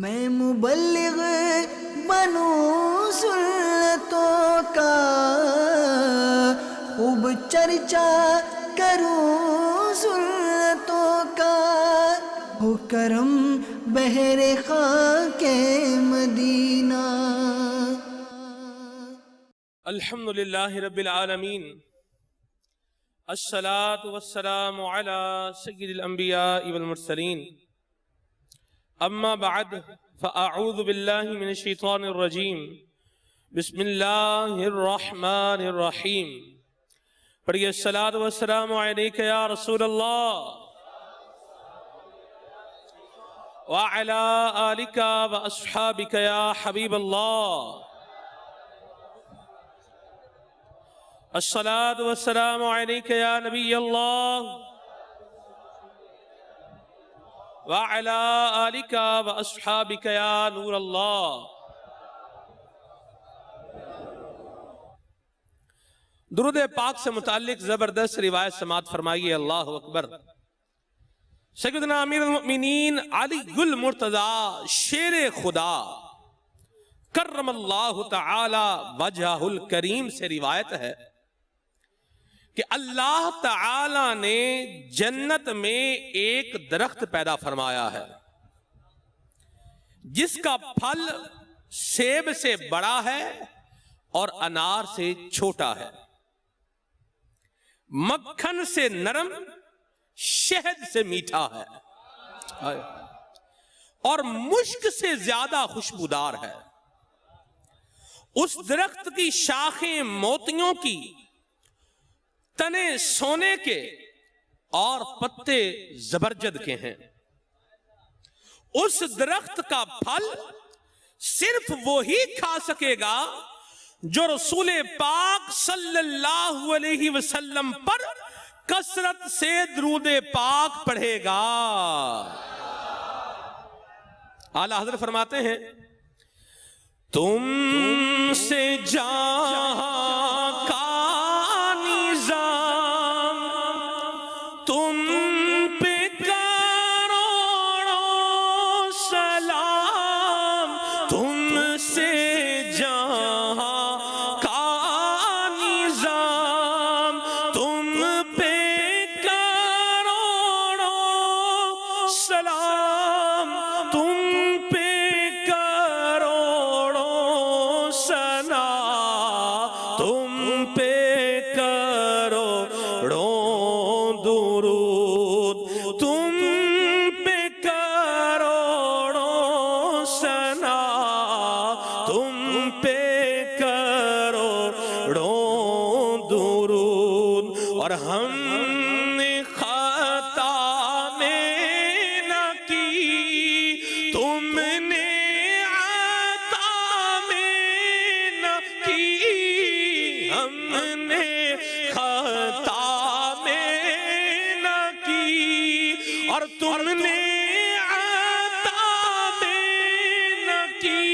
میں مبلغ بنوں سنتوں کا، خوب چرچا کروں سنتوں کا، ہو کرم بہر خاک مدینہ۔ الحمدللہ رب العالمین، الصلاة والسلام على سید الانبیاء والمرسلین، اما بعد فاعوذ باللہ من الشیطان الرجیم، بسم اللہ الرحمن الرحیم۔ پڑھیے الصلاة والسلام علیک یا رسول اللہ وعلى آلک واصحابک یا حبیب اللہ۔ الصلاة والسلام علیک یا نبی اللہ وعلى آلک واصحابک یا نور اللہ۔ درود پاک سے متعلق زبردست روایت سماعت فرمائیے، اللہ اکبر۔ سیدنا امیر المؤمنین علی المرتضی شیر خدا کرم اللہ تعالی وجہہ الکریم سے روایت ہے کہ اللہ تعالی نے جنت میں ایک درخت پیدا فرمایا ہے جس کا پھل سیب سے بڑا ہے اور انار سے چھوٹا ہے، مکھن سے نرم، شہد سے میٹھا ہے اور مشک سے زیادہ خوشبودار ہے۔ اس درخت کی شاخیں موتیوں کی، تنے سونے کے اور پتے زبرجد کے ہیں۔ اس درخت کا پھل صرف وہی کھا سکے گا جو رسول پاک صلی اللہ علیہ وسلم پر کثرت سے درود پاک پڑھے گا۔ اعلیٰ حضرت فرماتے ہیں، تم سے جہاں کا نظام، تم پہ کروڑوں سلام، تم سے جہاں کا نظام، تم پہ کروڑوں سلام، تم پہ کروڑوں ثنا، تم پہ کروڑوں درود، تم پہ کروڑوں ثنا، تم پہ کروڑوں درود۔ اور ہم نے خطا میں نہ کی، تم نے عطا میں نہ کی، ہم نے خطا میں نہ کی، اور تم نے عطا میں نہ کی،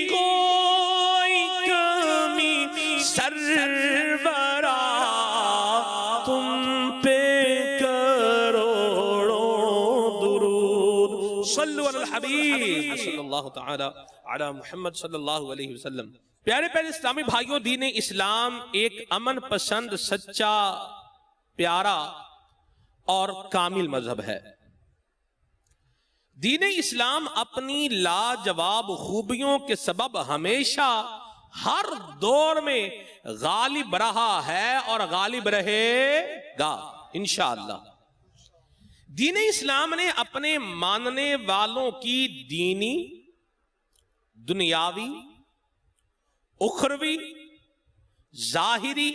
کوئی کمی سربراہ، تم پہ کروڑوں درود۔ صلو علی الحبیب صلی اللہ تعالی علی محمد صلی اللہ علیہ وسلم۔ پیارے پیارے اسلامی بھائیوں، دین اسلام ایک امن پسند، سچا، پیارا اور کامل مذہب ہے۔ دین اسلام اپنی لاجواب خوبیوں کے سبب ہمیشہ ہر دور میں غالب رہا ہے اور غالب رہے گا انشاءاللہ۔ دین اسلام نے اپنے ماننے والوں کی دینی، دنیاوی، اخروی، ظاہری،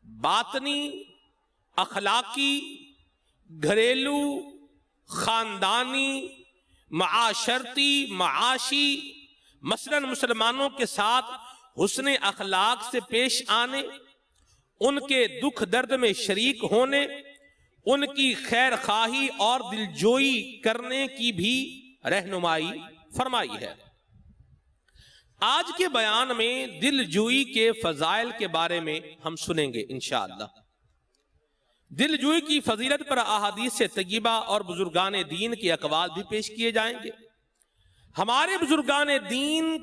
باطنی، اخلاقی، گھریلو، خاندانی، معاشرتی، معاشی، مثلاً مسلمانوں کے ساتھ حسن اخلاق سے پیش آنے، ان کے دکھ درد میں شریک ہونے، ان کی خیر خواہی اور دلجوئی کرنے کی بھی رہنمائی فرمائی ہے۔ آج کے بیان میں دلجوئی کے فضائل کے بارے میں ہم سنیں گے انشاءاللہ۔ دل جوئی کی فضیلت پر احادیث طیبہ اور بزرگان دین کے اقوال بھی پیش کیے جائیں گے۔ ہمارے بزرگان دین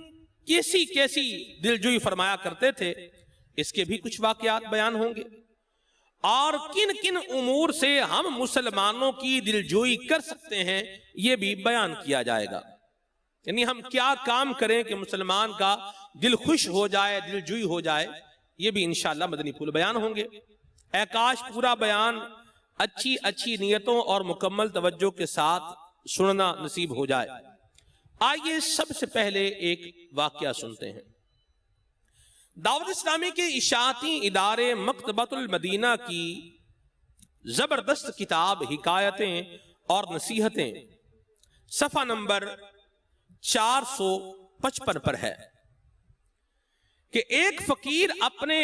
کیسی کیسی دلجوئی فرمایا کرتے تھے، اس کے بھی کچھ واقعات بیان ہوں گے، اور کن کن امور سے ہم مسلمانوں کی دلجوئی کر سکتے ہیں یہ بھی بیان کیا جائے گا. یعنی ہم کیا کام کریں کہ مسلمان کا دل خوش ہو جائے، دلجوئی ہو جائے، یہ بھی انشاءاللہ مدنی پھول بیان ہوں گے. اے کاش پورا بیان اچھی اچھی نیتوں اور مکمل توجہ کے ساتھ سننا نصیب ہو جائے. آئیے سب سے پہلے ایک واقعہ سنتے ہیں. دعوت اسلامی کے اشاعتی ادارے مکتبۃ المدینہ کی زبردست کتاب حکایتیں اور نصیحتیں صفحہ نمبر 455 پر ہے کہ ایک فقیر اپنے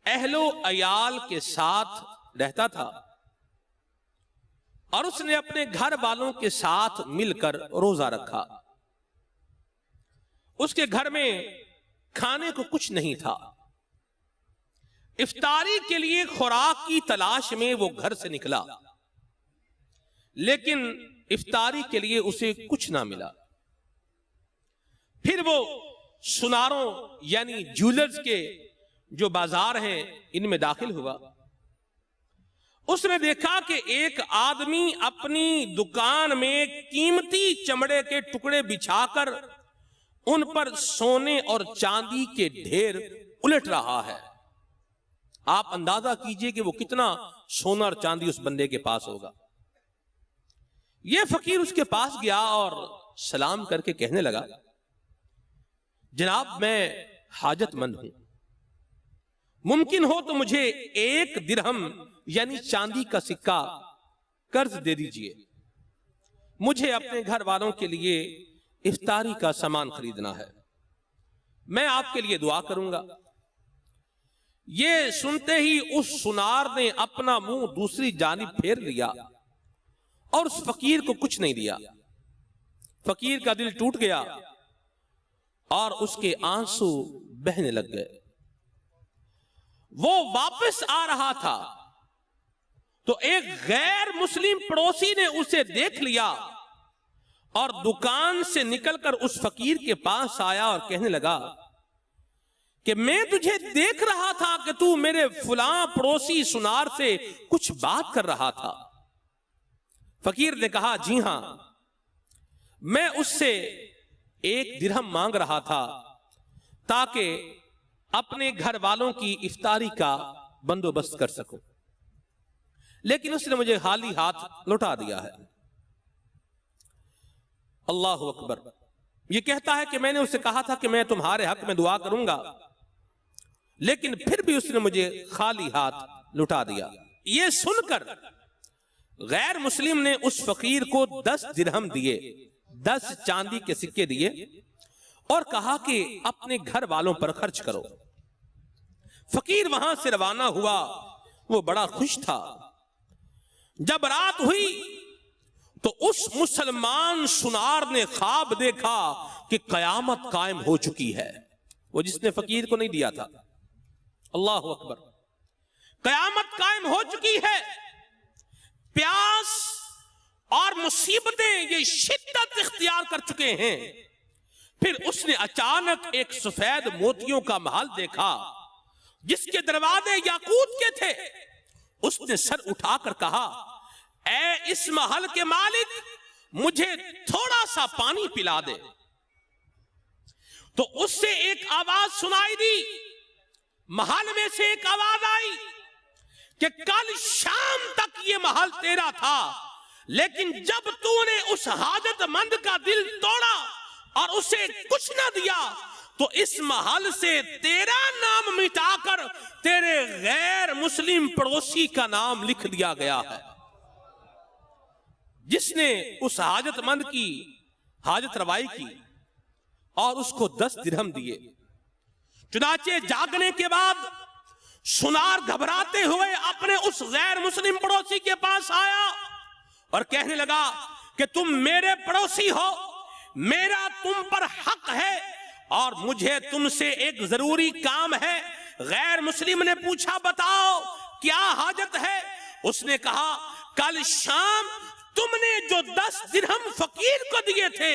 اہل و عیال کے ساتھ رہتا تھا اور اس نے اپنے گھر والوں کے ساتھ مل کر روزہ رکھا. اس کے گھر میں کھانے کو کچھ نہیں تھا. افطاری کے لیے خوراک کی تلاش میں وہ گھر سے نکلا، لیکن افطاری کے لیے اسے کچھ نہ ملا. پھر وہ سناروں یعنی جولرز کے جو بازار ہیں ان میں داخل ہوا. اس نے دیکھا کہ ایک آدمی اپنی دکان میں قیمتی چمڑے کے ٹکڑے بچھا کر ان پر سونے اور چاندی کے ڈھیر الٹ رہا ہے. آپ اندازہ کیجئے کہ وہ کتنا سونا اور چاندی اس بندے کے پاس ہوگا. یہ فقیر اس کے پاس گیا اور سلام کر کے کہنے لگا، جناب میں حاجت مند ہوں، ممکن ہو تو مجھے 1 درہم یعنی چاندی کا سکہ قرض دے دیجئے، مجھے اپنے گھر والوں کے لیے افطاری کا سامان خریدنا ہے، میں آپ کے لیے دعا کروں گا. یہ سنتے ہی اس سنار نے اپنا منہ دوسری جانب پھیر لیا اور اس فقیر کو کچھ نہیں دیا. فقیر کا دل ٹوٹ گیا اور اس کے آنسو بہنے لگ گئے. وہ واپس آ رہا تھا تو ایک غیر مسلم پڑوسی نے اسے دیکھ لیا اور دکان سے نکل کر اس فقیر کے پاس آیا اور کہنے لگا کہ میں تجھے دیکھ رہا تھا کہ تو میرے فلاں پڑوسی سنار سے کچھ بات کر رہا تھا. فقیر نے کہا، جی ہاں، میں اس سے 1 درہم مانگ رہا تھا تاکہ اپنے گھر والوں کی افطاری کا بندوبست کر سکوں، لیکن اس نے مجھے خالی ہاتھ لوٹا دیا ہے. اللہ اکبر. یہ کہتا ہے کہ میں نے اسے کہا تھا کہ میں تمہارے حق میں دعا کروں گا، لیکن پھر بھی اس نے مجھے خالی ہاتھ لوٹا دیا. یہ سن کر غیر مسلم نے اس فقیر کو 10 درہم دیے، 10 چاندی کے سکے دیے اور کہا کہ اپنے گھر والوں پر خرچ کرو. فقیر وہاں سے روانہ ہوا. وہ بڑا خوش تھا. جب رات ہوئی تو اس مسلمان سنار نے خواب دیکھا کہ قیامت قائم ہو چکی ہے. وہ جس نے فقیر کو نہیں دیا تھا. اللہ اکبر. قیامت قائم ہو چکی ہے. پیاس اور مصیبتیں یہ شدت اختیار کر چکے ہیں. پھر اس نے اچانک ایک سفید موتیوں کا محل دیکھا جس کے دروازے یاقوت کے تھے. اس نے سر اٹھا کر کہا، اے اس محل کے مالک، مجھے تھوڑا سا پانی پلا دے. تو اس سے ایک آواز سنائی دی. محل میں سے ایک آواز آئی کہ کل شام تک یہ محل تیرا تھا، لیکن جب تو نے اس حاجت مند کا دل توڑا اور اسے کچھ نہ دیا تو اس محل سے تیرا نام مٹا کر تیرے غیر مسلم پڑوسی کا نام لکھ دیا گیا ہے. جس نے اس حاجت مند کی حاجت روائی کی اور اس کو 10 درہم دیے. چنانچہ جاگنے کے بعد سنار گھبراتے ہوئے اپنے اس غیر مسلم پڑوسی کے پاس آیا اور کہنے لگا کہ تم میرے پڑوسی ہو، میرا تم پر حق ہے اور مجھے تم سے ایک ضروری کام ہے. غیر مسلم نے پوچھا، بتاؤ کیا حاجت ہے؟ اس نے کہا، کل شام تم نے جو 10 درہم فقیر کو دیے تھے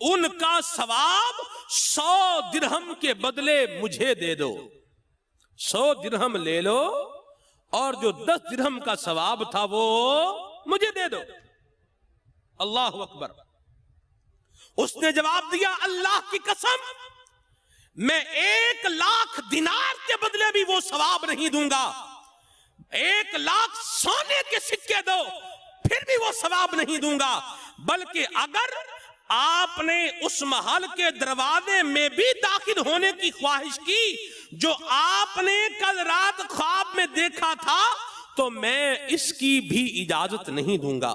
ان کا ثواب 100 درہم کے بدلے مجھے دے دو. 100 درہم لے لو اور جو 10 درہم کا ثواب تھا وہ مجھے دے دو. اللہ اکبر. اس نے جواب دیا اللہ کی قسم میں 1,00,000 دینار کے بدلے بھی وہ ثواب نہیں دوں گا. 1,00,000 سونے کے سکے دو پھر بھی وہ ثواب نہیں دوں گا. بلکہ اگر آپ نے اس محل کے دروازے میں بھی داخل ہونے کی خواہش کی جو آپ نے کل رات خواب میں دیکھا تھا تو میں اس کی بھی اجازت نہیں دوں گا.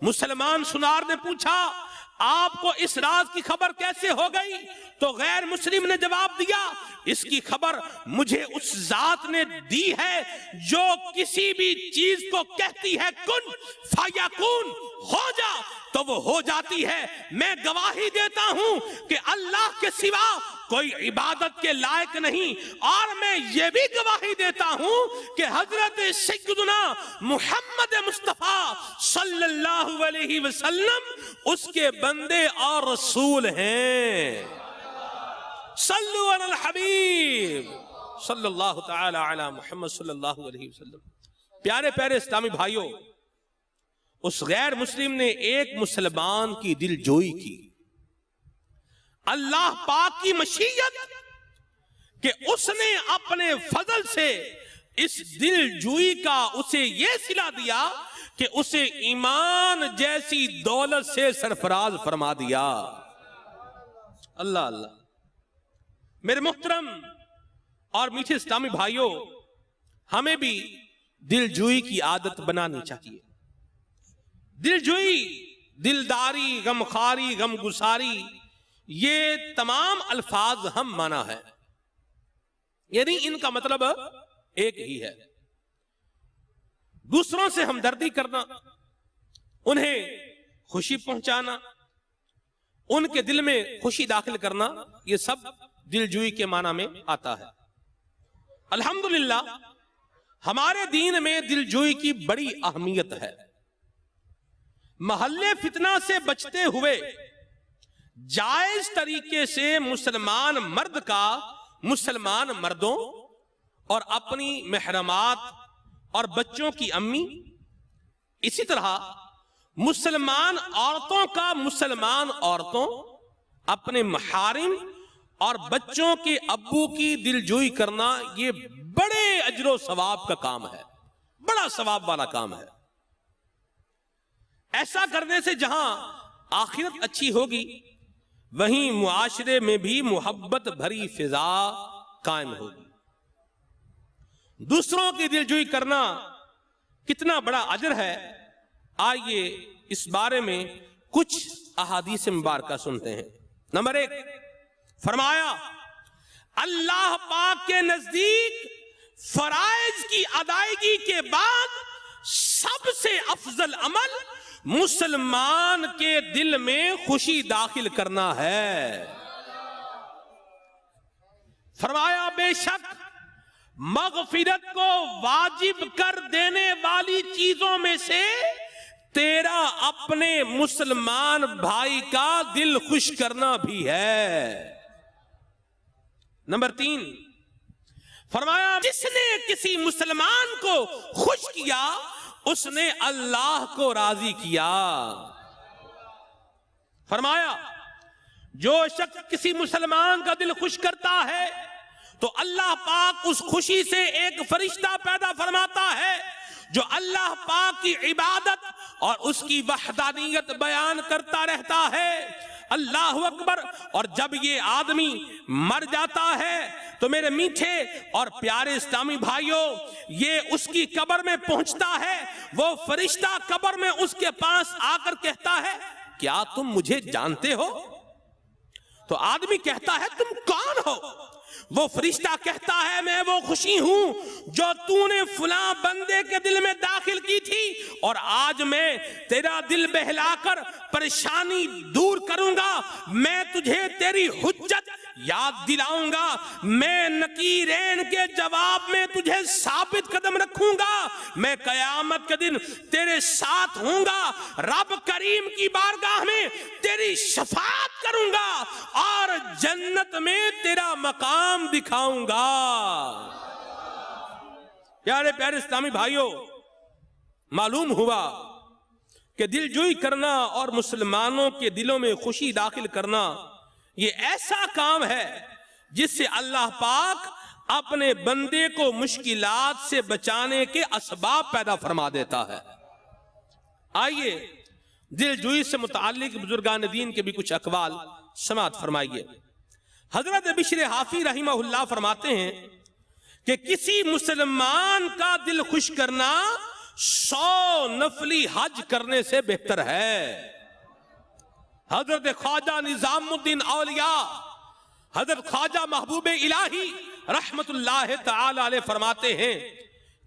مسلمان سنار نے پوچھا آپ کو اس راز کی خبر کیسے ہو گئی؟ تو غیر مسلم نے جواب دیا اس کی خبر مجھے اس ذات نے دی ہے جو کسی بھی چیز کو کہتی ہے کن فیکون، ہو جا تو وہ ہو جاتی ہے. میں گواہی دیتا ہوں کہ اللہ کے سوا کوئی عبادت کے لائق نہیں، اور میں یہ بھی گواہی دیتا ہوں کہ حضرت سیدنا محمد مصطفیٰ صلی اللہ علیہ وسلم اس کے بندے اور رسول ہیں. صلو علی الحبیب صلی اللہ تعالی علی محمد صلی اللہ علیہ وسلم. پیارے پیارے اسلامی بھائیوں، اس غیر مسلم نے ایک مسلمان کی دل جوئی کی. اللہ پاک کی مشیت کہ اس نے اپنے فضل سے اس دل جوئی کا اسے یہ صلہ دیا کہ اسے ایمان جیسی دولت سے سرفراز فرما دیا. اللہ اللہ. میرے محترم اور میٹھے اسلامی بھائیوں، ہمیں بھی دل جوئی کی عادت بنانی چاہیے. دل جوئی، دلداری، غمخاری، غم گساری، یہ تمام الفاظ ہم مانا ہے، یعنی ان کا مطلب ایک ہی ہے. دوسروں سے ہمدردی کرنا، انہیں خوشی پہنچانا، ان کے دل میں خوشی داخل کرنا، یہ سب دل جوئی کے معنی میں آتا ہے. الحمدللہ ہمارے دین میں دل جوئی کی بڑی اہمیت ہے. محلے فتنہ سے بچتے ہوئے جائز طریقے سے مسلمان مرد کا مسلمان مردوں اور اپنی محرمات اور بچوں کی امی، اسی طرح مسلمان عورتوں کا مسلمان عورتوں، اپنے محارم اور بچوں کے ابو کی دلجوئی کرنا، یہ بڑے اجر و ثواب کا کام ہے، بڑا ثواب والا کام ہے. ایسا کرنے سے جہاں آخرت اچھی ہوگی وہیں معاشرے میں بھی محبت بھری فضا قائم ہوگی. دوسروں کی دلجوئی کرنا کتنا بڑا اجر ہے، آئیے اس بارے میں کچھ احادیث مبارکہ سنتے ہیں. نمبر 1 فرمایا اللہ پاک کے نزدیک فرائض کی ادائیگی کے بعد سب سے افضل عمل مسلمان کے دل میں خوشی داخل کرنا ہے. فرمایا بے شک مغفرت کو واجب کر دینے والی چیزوں میں سے تیرا اپنے مسلمان بھائی کا دل خوش کرنا بھی ہے. نمبر 3 فرمایا جس نے کسی مسلمان کو خوش کیا اس نے اللہ کو راضی کیا. فرمایا جو شخص کسی مسلمان کا دل خوش کرتا ہے تو اللہ پاک اس خوشی سے ایک فرشتہ پیدا فرماتا ہے جو اللہ پاک کی عبادت اور اس کی وحدانیت بیان کرتا رہتا ہے. اللہ اکبر. اور جب یہ آدمی مر جاتا ہے تو میرے میٹھے اور پیارے اسلامی بھائیوں، یہ اس کی قبر میں پہنچتا ہے، وہ فرشتہ قبر میں اس کے پاس آ کر کہتا ہے کیا تم مجھے جانتے ہو؟ تو آدمی کہتا ہے تم کون ہو؟ وہ فرشتہ کہتا ہے میں وہ خوشی ہوں جو تو نے فلاں بندے کے دل میں داخل کی تھی، اور آج میں تیرا دل بہلا کر پریشانی دور کروں گا. میں تجھے تیری حجت یاد دلاؤں گا، میں نکیرین کے جواب میں تجھے ثابت قدم رکھوں گا، میں قیامت کے دن تیرے ساتھ ہوں گا، رب کریم کی بارگاہ میں تیری شفاعت کروں گا اور جنت میں تیرا مقام دکھاؤں گا۔ پیارے پیارے اسلامی بھائیوں، معلوم ہوا کہ دل جوئی کرنا اور مسلمانوں کے دلوں میں خوشی داخل کرنا یہ ایسا کام ہے جس سے اللہ پاک اپنے بندے کو مشکلات سے بچانے کے اسباب پیدا فرما دیتا ہے۔ آئیے دل جوئی سے متعلق بزرگان دین کے بھی کچھ اقوال سماعت فرمائیے۔ حضرت بشر حافی رحمہ اللہ فرماتے ہیں کہ کسی مسلمان کا دل خوش کرنا 100 نفلی حج کرنے سے بہتر ہے۔ حضرت خواجہ نظام الدین اولیاء حضرت خواجہ محبوب الہی رحمت اللہ تعالی علیہ فرماتے ہیں،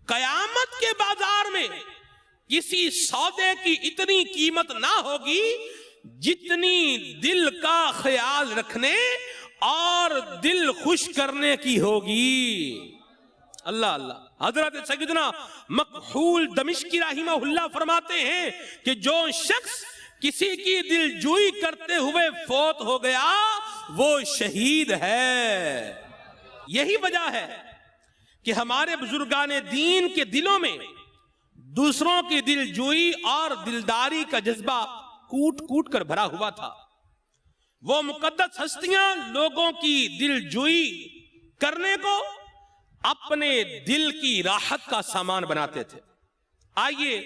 قیامت کے بازار میں کسی سودے کی اتنی قیمت نہ ہوگی جتنی دل کا خیال رکھنے اور دل خوش کرنے کی ہوگی۔ اللہ اللہ۔ حضرت سیدنا مکحول دمشقی رحمہ اللہ فرماتے ہیں کہ جو شخص کسی کی دل جوئی کرتے ہوئے فوت ہو گیا وہ شہید ہے۔ یہی وجہ ہے کہ ہمارے بزرگان دین کے دلوں میں دوسروں کی دل جوئی اور دلداری کا جذبہ کوٹ کوٹ کر بھرا ہوا تھا۔ وہ مقدس ہستیاں لوگوں کی دل جوئی کرنے کو اپنے دل کی راحت کا سامان بناتے تھے۔ آئیے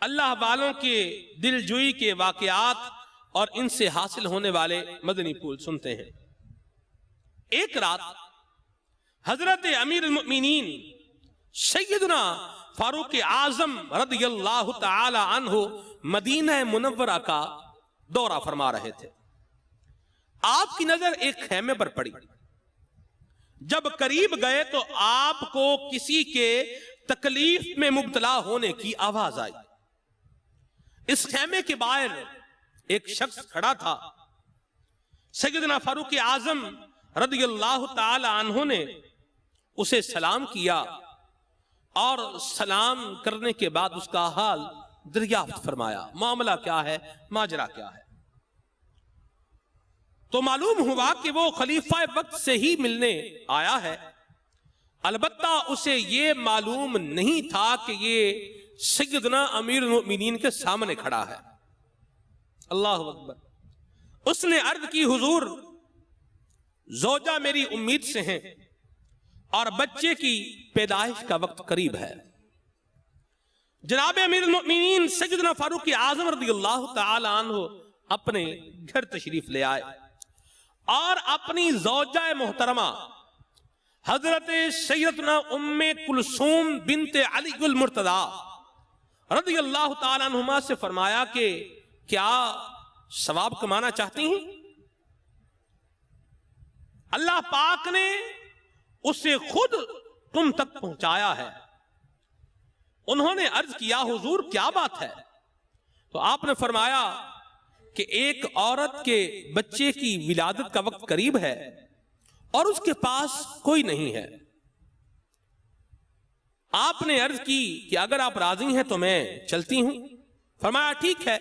اللہ والوں کے دل جوئی کے واقعات اور ان سے حاصل ہونے والے مدنی پھول سنتے ہیں۔ ایک رات حضرت امیر المؤمنین سیدنا فاروق اعظم رضی اللہ تعالی عنہ مدینہ منورہ کا دورہ فرما رہے تھے۔ آپ کی نظر ایک خیمے پر پڑی۔ جب قریب گئے تو آپ کو کسی کے تکلیف میں مبتلا ہونے کی آواز آئی۔ اس خیمے کے باہر ایک شخص کھڑا تھا۔ سیدنا فاروق اعظم رضی اللہ تعالی عنہ نے اسے سلام کیا اور سلام کرنے کے بعد اس کا حال دریافت فرمایا، معاملہ کیا ہے، ماجرا کیا ہے۔ تو معلوم ہوا کہ وہ خلیفہ وقت سے ہی ملنے آیا ہے، البتہ اسے یہ معلوم نہیں تھا کہ یہ سیدنا امیر المؤمنین کے سامنے کھڑا ہے۔ اللہ اکبر۔ اس نے عرض کی، حضور زوجہ میری امید سے ہیں اور بچے کی پیدائش کا وقت قریب ہے۔ جناب امیر المؤمنین سیدنا فاروق اعظم رضی اللہ تعالی عنہ اپنے گھر تشریف لے آئے اور اپنی زوجہ محترمہ حضرت سیدنا ام کلثوم بنت علی المرتضی رضی اللہ تعالی عنہما سے فرمایا کہ کیا ثواب کمانا چاہتی ہیں؟ اللہ پاک نے اسے خود تم تک پہنچایا ہے۔ انہوں نے عرض کیا، حضور کیا بات ہے؟ تو آپ نے فرمایا کہ ایک عورت کے بچے کی ولادت کا وقت قریب ہے اور اس کے پاس کوئی نہیں ہے۔ آپ نے عرض کی کہ اگر آپ راضی ہیں تو میں چلتی ہوں۔ فرمایا ٹھیک ہے،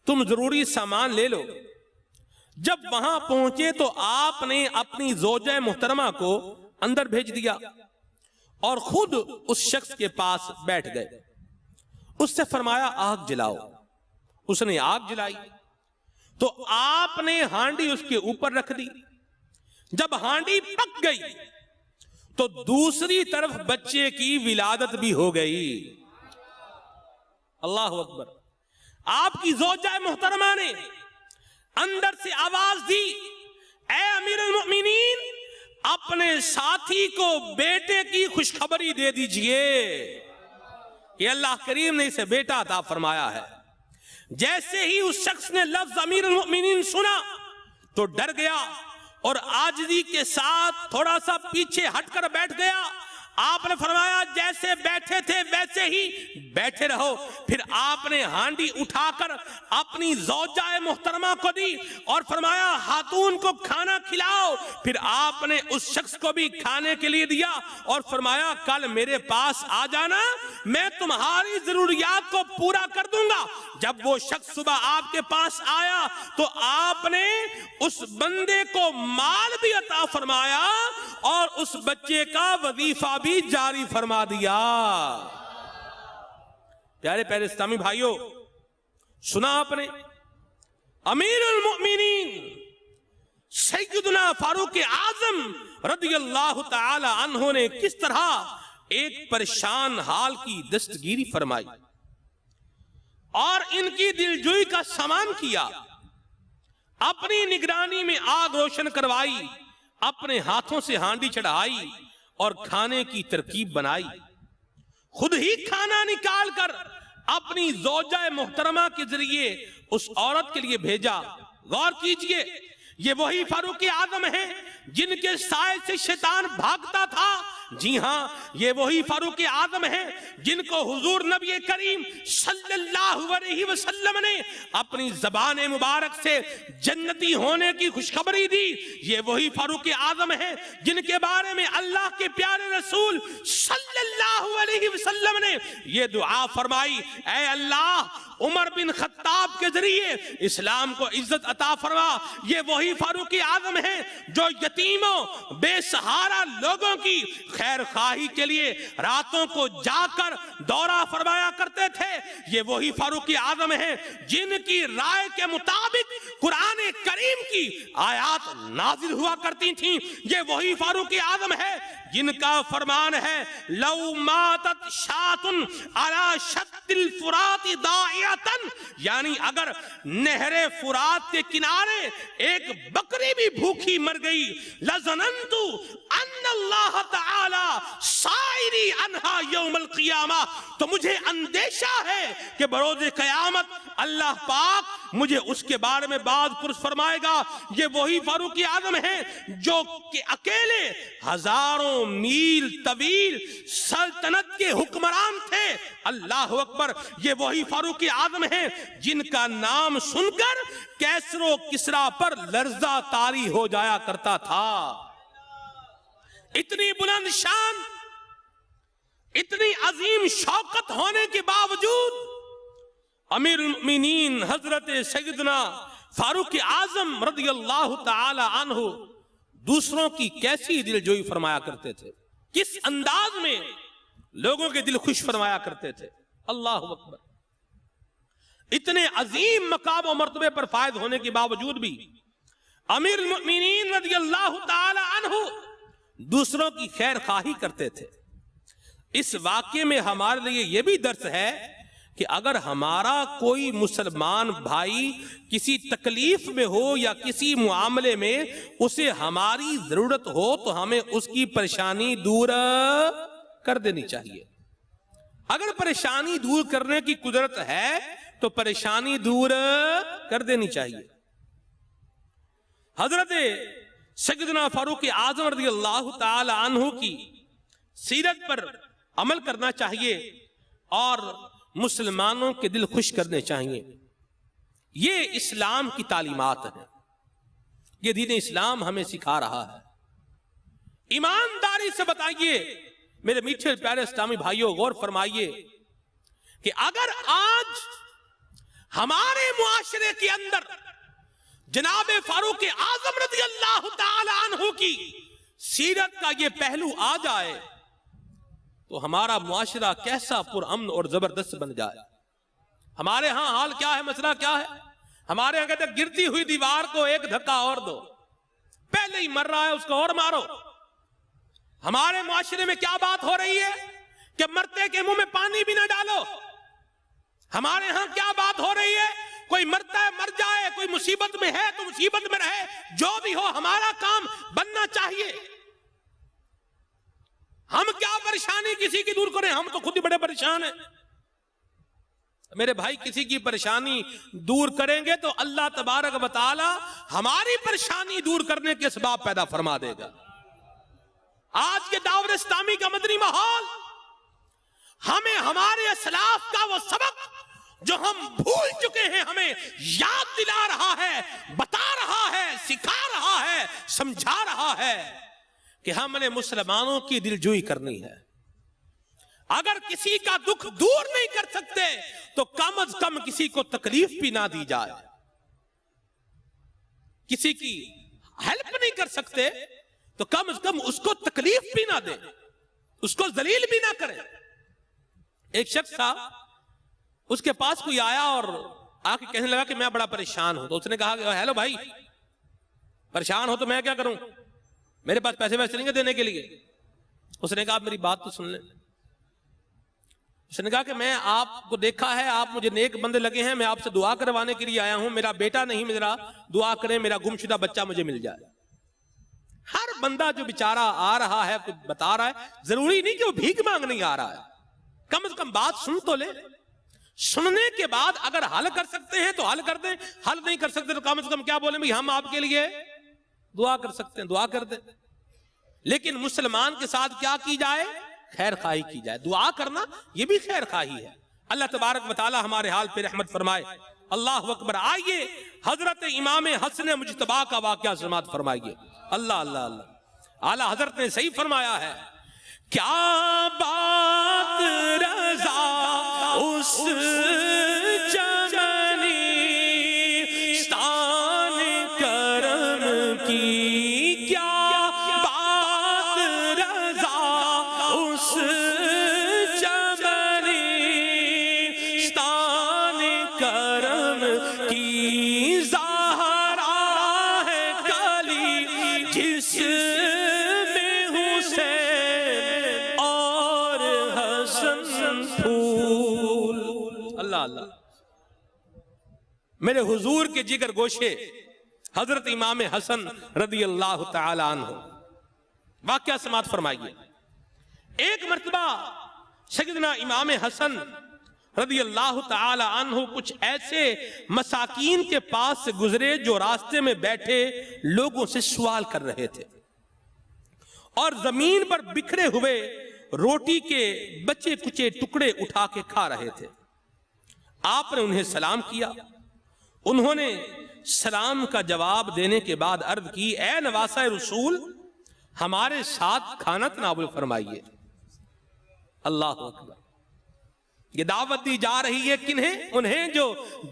تم ضروری سامان لے لو۔ جب وہاں پہنچے تو آپ نے اپنی زوجہ محترمہ کو اندر بھیج دیا اور خود اس شخص کے پاس بیٹھ گئے۔ اس سے فرمایا آگ جلاؤ۔ اس نے آگ جلائی تو آپ نے ہانڈی اس کے اوپر رکھ دی۔ جب ہانڈی پک گئی تو دوسری طرف بچے کی ولادت بھی ہو گئی۔ اللہ اکبر۔ آپ کی زوجہ محترمہ نے اندر سے آواز دی، اے امیر المؤمنین اپنے ساتھی کو بیٹے کی خوشخبری دے دیجئے کہ اللہ کریم نے اسے بیٹا عطا فرمایا ہے۔ جیسے ہی اس شخص نے لفظ امیر المؤمنین سنا تو ڈر گیا اور عاجزی کے ساتھ تھوڑا سا پیچھے ہٹ کر بیٹھ گیا۔ آپ نے فرمایا جیسے بیٹھے تھے ویسے ہی بیٹھے رہو. پھر آپ نے ہانڈی اٹھا کر اپنی زوجہ محترمہ کو دی اور فرمایا خاتون کو کھانا کھلاؤ. پھر آپ نے اس شخص کو بھی کھانے کے لیے دیا اور فرمایا کل میرے پاس آ جانا, میں تمہاری ضروریات کو پورا کر دوں گا. جب وہ شخص صبح آپ کے پاس آیا تو آپ نے اس بندے کو مال بھی عطا فرمایا اور اس بچے کا وظیفہ بھی جاری فرما دیا. پیارے پیارے اسلامی بھائیوں, سنا آپ نے امیر المؤمنین سیدنا فاروق اعظم رضی اللہ تعالی عنہ نے کس طرح ایک پریشان حال کی دستگیری فرمائی اور ان کی دلجوئی کا سامان کیا. اپنی نگرانی میں آگ روشن کروائی, اپنے ہاتھوں سے ہانڈی چڑھائی اور کھانے کی ترکیب بنائی. خود ہی کھانا نکال کر اپنی زوجہ محترمہ کے ذریعے اس عورت کے لیے بھیجا. غور کیجئے, یہ وہی فاروق اعظم ہیں جن کے سائے سے شیطان بھاگتا تھا. جی ہاں, یہ وہی فاروق اعظم ہیں جن کو حضور نبی کریم صلی اللہ علیہ وسلم نے اپنی زبان مبارک سے جنتی ہونے کی خوشخبری دی. یہ وہی فاروق اعظم ہیں جن کے بارے میں اللہ کے پیارے رسول صلی اللہ علیہ وسلم نے یہ دعا فرمائی, اے اللہ عمر بن خطاب کے ذریعے اسلام کو عزت عطا فرما. یہ وہی فاروق اعظم ہیں جو یتیموں بے سہارا لوگوں کی خیر خواہی کے لیے راتوں کو جا کر دورہ فرمایا کرتے تھے. یہ وہی فاروق اعظم ہیں جن کی رائے کے مطابق قرآن کریم کی آیات نازل ہوا کرتی تھیں. یہ وہی فاروق اعظم ہے جن کا فرمان ہے لو ماتت شاتن علی شط الفرات داعیتن, یعنی اگر نہر فرات کے کنارے ایک بکری بھی بھوکی مر گئی لظننت ان اللہ تعالی سائری عنہا یوم القیامہ, تو مجھے اندیشہ ہے کہ بروز قیامت اللہ پاک مجھے اس کے بارے میں بعد پرس فرمائے گا. یہ وہی فاروق اعظم ہیں جو کہ اکیلے ہزاروں میل طویل سلطنت کے حکمران تھے. اللہ اکبر. یہ وہی فاروق اعظم ہیں جن کا نام سن کر کیسر و کسرا پر لرزہ طاری ہو جایا کرتا تھا. اتنی بلند شان, اتنی عظیم شوکت ہونے کے باوجود امیر المؤمنین حضرت سیدنا فاروق اعظم رضی اللہ تعالی عنہ دوسروں کی کیسی دلجوئی فرمایا کرتے تھے, کس انداز میں لوگوں کے دل خوش فرمایا کرتے تھے. اللہ اکبر. اتنے عظیم مقام و مرتبے پر فائز ہونے کے باوجود بھی امیر المؤمنین رضی اللہ تعالی عنہ دوسروں کی خیر خواہی کرتے تھے. اس واقعے میں ہمارے لیے یہ بھی درس ہے کہ اگر ہمارا کوئی مسلمان بھائی کسی تکلیف میں ہو یا کسی معاملے میں اسے ہماری ضرورت ہو تو ہمیں اس کی پریشانی دور کر دینی چاہیے. اگر پریشانی دور کرنے کی قدرت ہے تو پریشانی دور کر دینی چاہیے. حضرت سیدنا فاروق اعظم رضی اللہ تعالی عنہ کی سیرت پر عمل کرنا چاہیے اور مسلمانوں کے دل خوش کرنے چاہیے. یہ اسلام کی تعلیمات ہیں, یہ دین اسلام ہمیں سکھا رہا ہے. ایمانداری سے بتائیے میرے میٹھے پیارے اسلامی بھائیوں, غور فرمائیے کہ اگر آج ہمارے معاشرے کے اندر جناب فاروق اعظم رضی اللہ تعالی عنہ کی سیرت کا یہ پہلو آ جائے تو ہمارا معاشرہ کیسا پرامن اور زبردست بن جائے. ہمارے ہاں حال کیا ہے, مسئلہ کیا ہے؟ ہمارے یہاں کہتے ہیں گرتی ہوئی دیوار کو ایک دھکا اور دو, پہلے ہی مر رہا ہے اس کو اور مارو. ہمارے معاشرے میں کیا بات ہو رہی ہے کہ مرتے کے منہ میں پانی بھی نہ ڈالو. ہمارے ہاں کیا بات ہو رہی ہے, کوئی مرتا ہے مر جائے, کوئی مصیبت میں ہے تو مصیبت میں رہے, جو بھی ہو ہمارا کام بننا چاہیے. ہم کیا پریشانی کسی کی دور کریں, ہم تو خود ہی بڑے پریشان ہیں. میرے بھائی کسی کی پریشانی دور کریں گے تو اللہ تبارک و تعالی ہماری پریشانی دور کرنے کے اسباب پیدا فرما دے گا. آج کے دعوت اسلامی کا مدنی ماحول ہمیں ہمارے اسلاف کا وہ سبق جو ہم بھول چکے ہیں ہمیں یاد دلا رہا ہے، بتا رہا ہے، سکھا رہا ہے، سمجھا رہا ہے کہ ہم نے مسلمانوں کی دلجوئی کرنی ہے۔ اگر کسی کا دکھ دور نہیں کر سکتے تو کم از کم کسی کو تکلیف بھی نہ دی جائے، کسی کی ہیلپ نہیں کر سکتے تو کم از کم اس کو تکلیف بھی نہ دیں، اس کو ذلیل بھی نہ کریں۔ ایک شخص تھا، اس کے پاس کوئی آیا اور آ کے کہنے لگا کہ میں بڑا پریشان ہوں، تو اس نے کہا کہ ہیلو بھائی، پریشان ہو تو میں کیا کروں، میرے پاس پیسے ویسے نہیں دینے کے لیے۔ اس نے کہا آپ میری بات تو سن لیں۔ اس نے کہا کہ میں آپ کو دیکھا ہے، آپ مجھے نیک بندے لگے ہیں، میں آپ سے دعا کروانے کے لیے آیا ہوں، میرا بیٹا نہیں، میرا دعا کریں میرا گمشدہ بچہ مجھے مل جائے۔ ہر بندہ جو بیچارہ آ رہا ہے کچھ بتا رہا ہے، ضروری نہیں کہ وہ بھیک مانگ نہیں آ رہا ہے، کم از کم بات سن تو لے۔ سننے کے بعد اگر حل کر سکتے ہیں تو حل کر دیں، حل نہیں کر سکتے تو کم از کم کیا بولیں بھائی ہم آپ کے لیے دعا کر سکتے ہیں، دعا کر دیں۔ لیکن مسلمان کے ساتھ کیا کی جائے؟ خیر خواہی کی جائے۔ دعا کرنا یہ بھی خیر خواہی ہے۔ اللہ تبارک و تعالی ہمارے حال پہ رحمت فرمائے۔ اللہ اکبر۔ آئیے حضرت امام حسن مجتبی کا واقعہ سماعت فرمائیے۔ اللہ اللہ اللہ، اعلیٰ حضرت نے صحیح فرمایا ہے، کیا بات رضا اس چمنی ستان کرم کی، کیا بات رضا اس چمنی ستان کرم کی، زہرا ہے کلی جس میں حسین اور حسن پھول۔ اللہ اللہ، میرے حضور کے جگر گوشے حضرت امام حسن رضی اللہ تعالی عنہ، واقعہ سماعت فرمائیے۔ ایک مرتبہ سیدنا امام حسن رضی اللہ تعالی عنہ کچھ ایسے مساکین کے پاس سے گزرے جو راستے میں بیٹھے لوگوں سے سوال کر رہے تھے اور زمین پر بکھرے ہوئے روٹی کے بچے کچے ٹکڑے اٹھا کے کھا رہے تھے۔ آپ نے انہیں سلام کیا، انہوں نے سلام کا جواب دینے کے بعد عرض کی، اے نواسہ رسول ہمارے ساتھ کھانا تناول فرمائیے۔ اللہ اکبر۔ یہ دعوت دی جا رہی ہے کنہیں؟ انہیں جو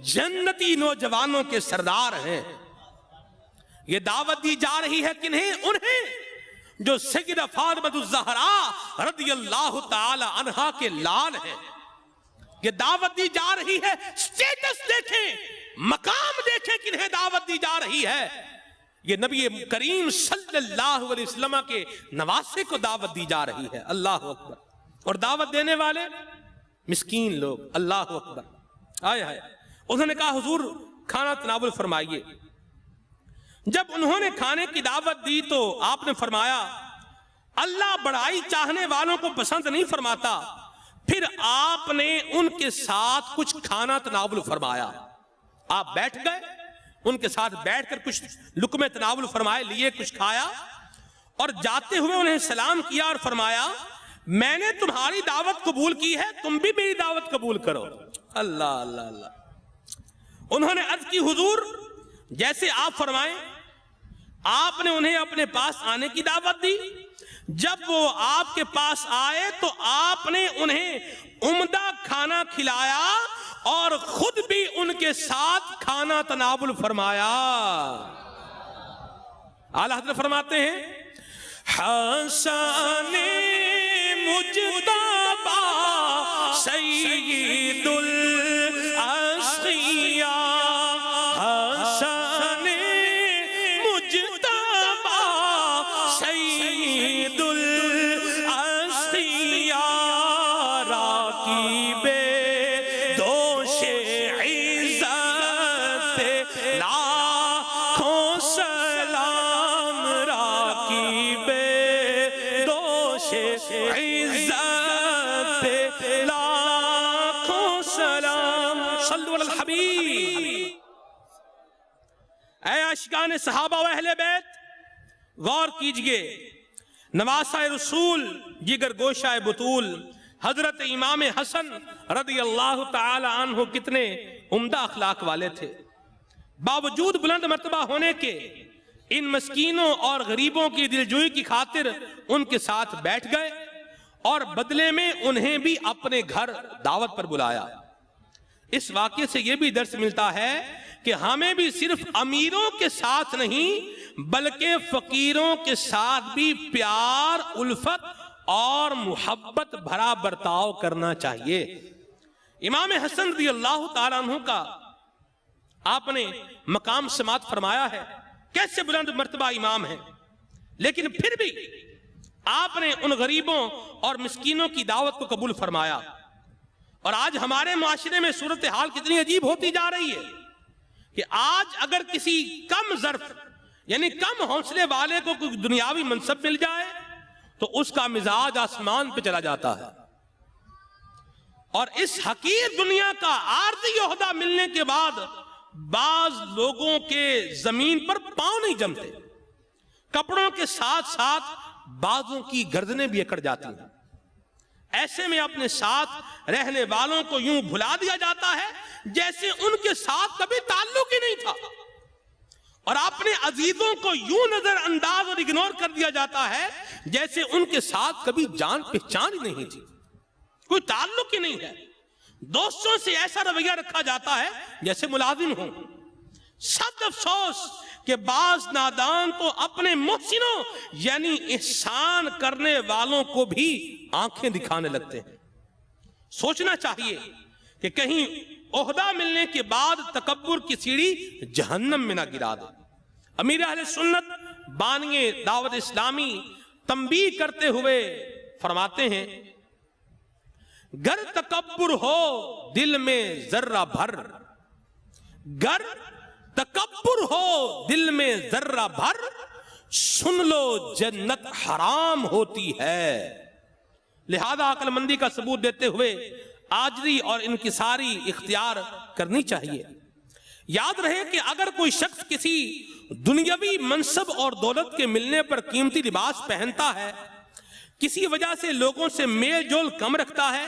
جنتی نوجوانوں کے سردار ہیں۔ یہ دعوت دی جا رہی ہے کنہیں؟ انہیں جو سیدہ فاطمہ الزہرا رضی اللہ تعالی عنہا کے لال ہیں۔ یہ دعوت دی جا رہی ہے، سٹیٹس دیکھیں، مقام دیکھیں کنہیں دعوت دی جا رہی ہے۔ یہ نبی کریم صلی اللہ علیہ وسلم کے نواسے کو دعوت دی جا رہی ہے۔ اللہ اکبر۔ اور دعوت دینے والے مسکین لوگ۔ اللہ اکبر۔ آئے آئے، انہوں نے کہا حضور کھانا تناول فرمائیے۔ جب انہوں نے کھانے کی دعوت دی تو آپ نے فرمایا، اللہ بڑائی چاہنے والوں کو پسند نہیں فرماتا۔ پھر آپ نے ان کے ساتھ کچھ کھانا تناول فرمایا۔ آپ بیٹھ گئے، ان کے ساتھ بیٹھ کر کچھ لقمے تناول فرمائے، لیے کچھ کھایا، اور جاتے ہوئے انہیں سلام کیا اور فرمایا، میں نے تمہاری دعوت قبول کی ہے، تم بھی میری دعوت قبول کرو۔ اللہ اللہ اللہ۔ انہوں نے عرض کی حضور جیسے آپ فرمائیں۔ آپ نے انہیں اپنے پاس آنے کی دعوت دی۔ جب وہ آپ کے پاس آئے تو آپ نے انہیں عمدہ کھانا کھلایا اور خود بھی ان کے ساتھ کھانا تناول فرمایا۔ اعلیٰ حضرت فرماتے ہیں، حسن مجتبی سید الاسقیاء، حسن مجتبی سید الاسقیاء، راکب دوش عزت لاکھوں سلام، راکب دوش عزت لاکھوں سلام، صلو علی الحبیب۔ اے عاشقان صحابہ و اہل بیت، غور کیجئے، نواسہ رسول، جگر گوشہ بطول، حضرت امام حسن رضی اللہ تعالی عنہ کتنے عمدہ اخلاق والے تھے۔ باوجود بلند مرتبہ ہونے کے ان مسکینوں اور غریبوں کی دلجوئی کی خاطر ان کے ساتھ بیٹھ گئے اور بدلے میں انہیں بھی اپنے گھر دعوت پر بلایا۔ اس واقعے سے یہ بھی درس ملتا ہے کہ ہمیں بھی صرف امیروں کے ساتھ نہیں بلکہ فقیروں کے ساتھ بھی پیار، الفت اور محبت بھرا برتاؤ کرنا چاہیے۔ امام حسن رضی اللہ تعالیٰ عنہ کا آپ نے مقام سماعت فرمایا ہے، کیسے بلند مرتبہ امام ہیں، لیکن پھر بھی آپ نے ان غریبوں اور مسکینوں کی دعوت کو قبول فرمایا۔ اور آج ہمارے معاشرے میں صورتحال کتنی عجیب ہوتی جا رہی ہے کہ آج اگر کسی کم ظرف یعنی کم حوصلے والے کو کوئی دنیاوی منصب مل جائے تو اس کا مزاج آسمان پہ چلا جاتا ہے، اور اس حقیر دنیا کا عارضی عہدہ ملنے کے بعد بعض لوگوں کے زمین پر پاؤں نہیں جمتے، کپڑوں کے ساتھ ساتھ بعضوں کی گردنیں بھی اکڑ جاتی ہیں۔ ایسے میں اپنے ساتھ رہنے والوں کو یوں بھلا دیا جاتا ہے جیسے ان کے ساتھ کبھی تعلق ہی نہیں تھا، اور اپنے عزیزوں کو یوں نظر انداز اور اگنور کر دیا جاتا ہے جیسے ان کے ساتھ کبھی جان پہچان ہی نہیں تھی، کوئی تعلق ہی نہیں ہے۔ دوستوں سے ایسا رویہ رکھا جاتا ہے جیسے ملازم ہوں۔ سخت افسوس کہ بعض نادان تو اپنے محسنوں یعنی احسان کرنے والوں کو بھی آنکھیں دکھانے لگتے ہیں۔ سوچنا چاہیے کہ کہیں عہدہ ملنے کے بعد تکبر کی سیڑھی جہنم میں نہ گرا دے۔ امیر اہل سنت بانی دعوت اسلامی تنبیہ کرتے ہوئے فرماتے ہیں، گر تکبر ہو دل میں ذرہ بھر، گر تکبر ہو دل میں ذرہ بھر، سن لو جنت حرام ہوتی ہے۔ لہذا عقل مندی کا ثبوت دیتے ہوئے عاجزی اور انکساری اختیار کرنی چاہیے۔ یاد رہے کہ اگر کوئی شخص کسی دنیاوی منصب اور دولت کے ملنے پر قیمتی لباس پہنتا ہے، کسی وجہ سے لوگوں سے میل جول کم رکھتا ہے،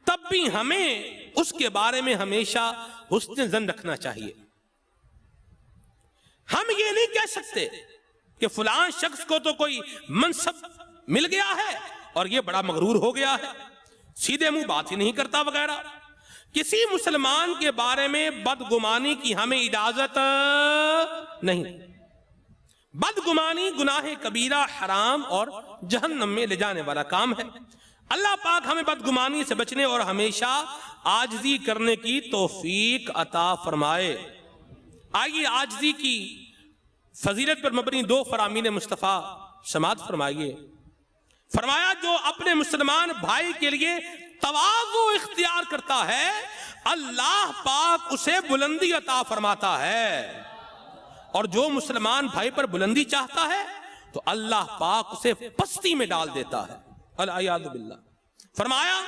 تب بھی ہمیں اس کے بارے میں ہمیشہ حسن ظن رکھنا چاہیے۔ ہم یہ نہیں کہہ سکتے کہ فلاں شخص کو تو کوئی منصب مل گیا ہے اور یہ بڑا مغرور ہو گیا ہے، سیدھے منہ بات ہی نہیں کرتا وغیرہ۔ کسی مسلمان کے بارے میں بدگمانی کی ہمیں اجازت نہیں۔ بدگمانی گناہ کبیرہ، حرام اور جہنم میں لے جانے والا کام ہے۔ اللہ پاک ہمیں بدگمانی سے بچنے اور ہمیشہ عاجزی کرنے کی توفیق عطا فرمائے۔ آئیے عاجزی کی فضیلت پر مبنی دو فرامین مصطفیٰ سماعت فرمائیے۔ فرمایا جو اپنے مسلمان بھائی کے لیے تواضع اختیار کرتا ہے اللہ پاک اسے بلندی عطا فرماتا ہے، اور جو مسلمان بھائی پر بلندی چاہتا ہے تو اللہ پاک اسے پستی میں ڈال دیتا ہے، العیاذ باللہ۔ فرمایا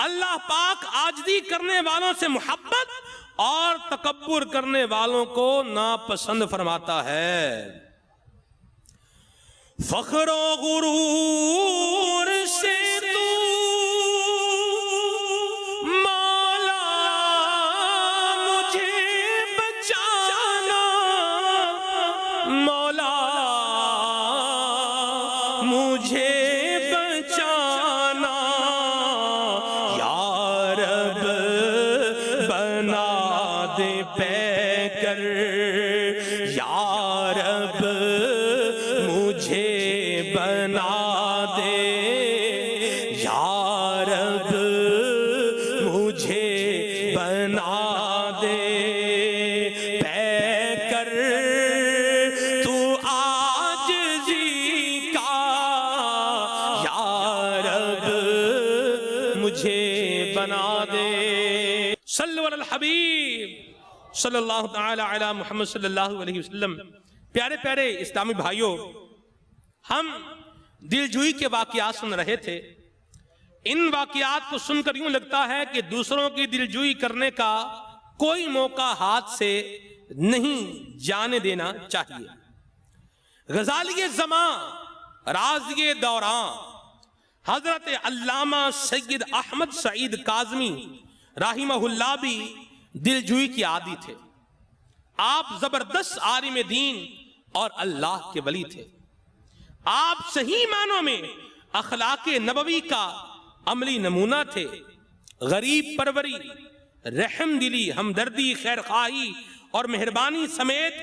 اللہ پاک عاجزی کرنے والوں سے محبت اور تکبر کرنے والوں کو ناپسند فرماتا ہے۔ فخر و غرور سے تو مولا مجھے بچانا، مولا مجھے بچانا، یا رب بنا دے پیکر، یا رب مجھے بنا دے، یا رب مجھے بنا دے پیکر، تو عاجزی کا، یا رب مجھے بنا دے۔ صلو علی الحبیب صلی اللہ تعالی علی محمد صلی اللہ علیہ وسلم۔ پیارے پیارے اسلامی بھائیوں، ہم دلجوئی کے واقعات سن رہے تھے۔ ان واقعات کو سن کر یوں لگتا ہے کہ دوسروں کی دلجوئی کرنے کا کوئی موقع ہاتھ سے نہیں جانے دینا چاہیے۔ غزالی زمان راضی دوران حضرت علامہ سید احمد سعید کاظمی رحمہ اللہ بھی دلجوئی کی عادی تھے. آپ زبردست عالم دین اور اللہ کے ولی تھے. آپ صحیح معنوں میں اخلاق نبوی کا عملی نمونہ تھے. غریب پروری، رحم دلی، ہمدردی، خیر خواہی اور مہربانی سمیت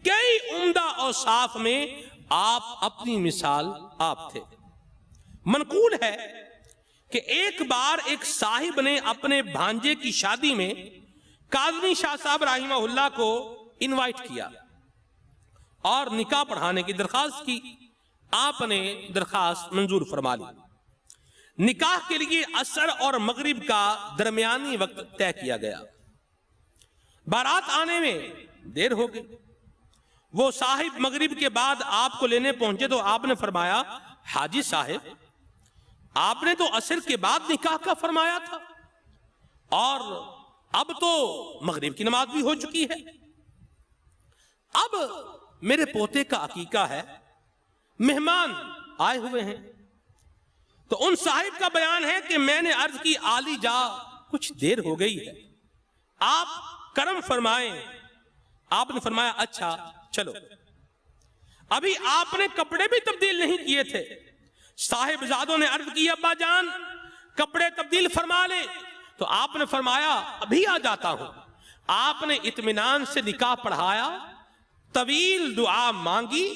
کئی عمدہ اوصاف میں آپ اپنی مثال آپ تھے. منقول ہے کہ ایک بار ایک صاحب نے اپنے بھانجے کی شادی میں کاظمی شاہ صاحب رحمہ اللہ کو انوائٹ کیا اور نکاح پڑھانے کی درخواست کی. آپ نے درخواست منظور فرما لی. نکاح کے لیے عصر اور مغرب کا درمیانی وقت طے کیا گیا. بارات آنے میں دیر ہو گئی. وہ صاحب مغرب کے بعد آپ کو لینے پہنچے تو آپ نے فرمایا حاجی صاحب آپ نے تو عصر کے بعد نکاح کا فرمایا تھا اور اب تو مغرب کی نماز بھی ہو چکی ہے. اب میرے پوتے کا عقیقہ ہے، مہمان آئے ہوئے ہیں. تو ان صاحب کا بیان ہے کہ میں نے عرض کی عالی جا کچھ دیر ہو گئی ہے، آپ کرم فرمائیں. آپ نے فرمایا اچھا چلو. ابھی آپ نے کپڑے بھی تبدیل نہیں کیے تھے. صاحب زادوں نے عرض کی ابا جان کپڑے تبدیل فرما لیں. تو آپ نے فرمایا ابھی آ جاتا ہوں. آپ نے اطمینان سے نکاح پڑھایا، طویل دعا مانگی.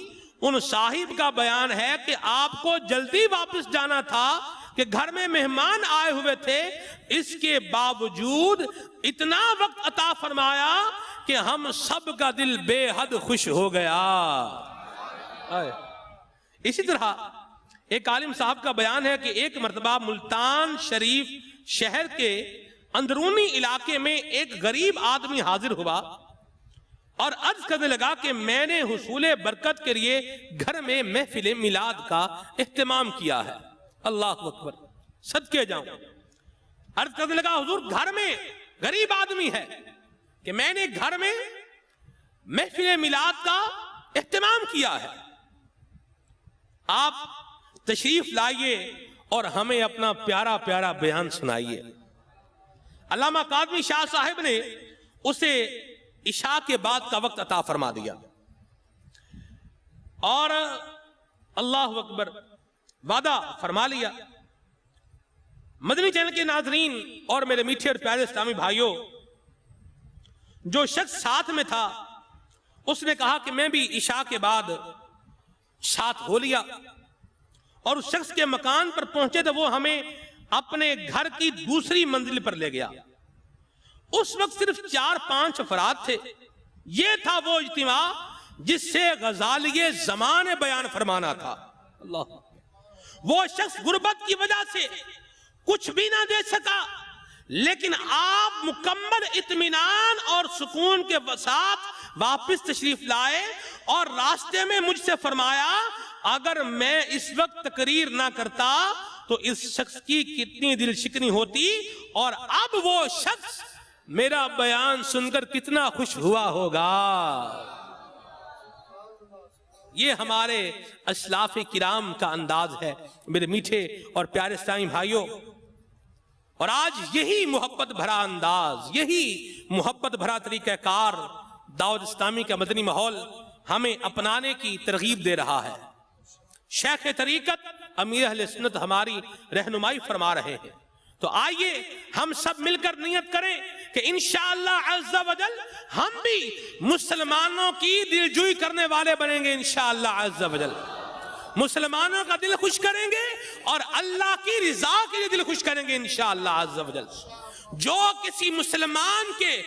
ان صاحب کا بیان ہے کہ آپ کو جلدی واپس جانا تھا کہ گھر میں مہمان آئے ہوئے تھے، اس کے باوجود اتنا وقت عطا فرمایا کہ ہم سب کا دل بے حد خوش ہو گیا. اسی طرح ایک عالم صاحب کا بیان ہے کہ ایک مرتبہ ملتان شریف شہر کے اندرونی علاقے میں ایک غریب آدمی حاضر ہوا اور عرض کرنے لگا کہ میں نے حصول برکت کے لیے گھر میں محفل میلاد کا اہتمام کیا ہے. اللہ اکبر، صدقے جاؤں. عرض کرنے لگا حضور گھر میں غریب آدمی ہے کہ میں نے گھر میں محفل میلاد کا اہتمام کیا ہے، آپ تشریف لائیے اور ہمیں اپنا پیارا پیارا بیان سنائیے. علامہ کاظمی شاہ صاحب نے اسے عشاء کے بعد کا وقت عطا فرما دیا اور اللہ اکبر وعدہ فرما لیا. مدنی چینل کے ناظرین اور میرے میٹھے اور پیارے اسلامی بھائیوں، جو شخص ساتھ میں تھا اس نے کہا کہ میں بھی عشاء کے بعد ساتھ ہو لیا، اور اس شخص کے مکان پر پہنچے تو وہ ہمیں اپنے گھر کی دوسری منزل پر لے گیا. اس وقت صرف 4-5 افراد تھے. یہ تھا وہ اجتماع جس سے غزالی زمان بیان فرمانا تھا. اللہ، وہ شخص غربت کی وجہ سے کچھ بھی نہ دے سکا، لیکن آپ مکمل اطمینان اور سکون کے ساتھ واپس تشریف لائے اور راستے میں مجھ سے فرمایا اگر میں اس وقت تقریر نہ کرتا تو اس شخص کی کتنی دل شکنی ہوتی، اور اب وہ شخص میرا بیان سن کر کتنا خوش ہوا ہوگا. یہ ہمارے اسلاف کرام کا انداز ہے میرے میٹھے اور پیارے اسلامی بھائیوں. اور آج یہی محبت بھرا انداز، یہی محبت بھرا طریقہ کار دعوت اسلامی کا مدنی ماحول ہمیں اپنانے کی ترغیب دے رہا ہے. شیخ طریقت امیر اہل سنت ہماری رہنمائی فرما رہے ہیں. تو آئیے ہم سب مل کر نیت کریں کہ انشاءاللہ عز و جل ہم بھی مسلمانوں کی دلجوئی کرنے والے بنیں گے. انشاءاللہ عز و جل مسلمانوں کا دل خوش کریں گے اور اللہ کی رضا کے لیے دل خوش کریں گے انشاءاللہ عز و جل. جو کسی مسلمان کے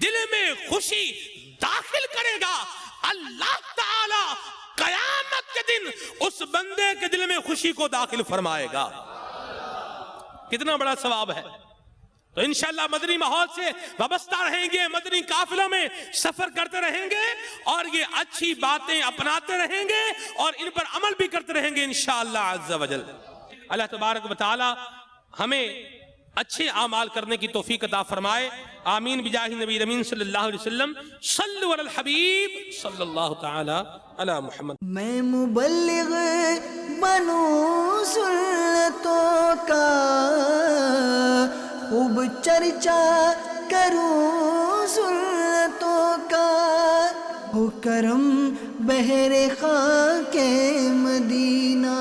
دل میں خوشی داخل کرے گا، اللہ تعالی قیامت کے دن اس بندے کے دل میں خوشی کو داخل فرمائے گا. کتنا بڑا ثواب ہے. تو انشاءاللہ مدنی ماحول سے وابستہ رہیں گے، مدنی قافلوں میں سفر کرتے رہیں گے اور یہ اچھی باتیں اپناتے رہیں گے اور ان پر عمل بھی کرتے رہیں گے انشاءاللہ عز و جل. اللہ تبارک و تعالی ہمیں اچھے اعمال کرنے کی توفیق عطا فرمائے. آمین بجاہ نبی امین صلی اللہ علیہ وسلم. صلو علی الحبیب صلی اللہ تعالی علی محمد. میں مبلغ بنوں سنتوں کا خوب چرچا کروں سنتوں کا ہو کرم بہر خاک مدینہ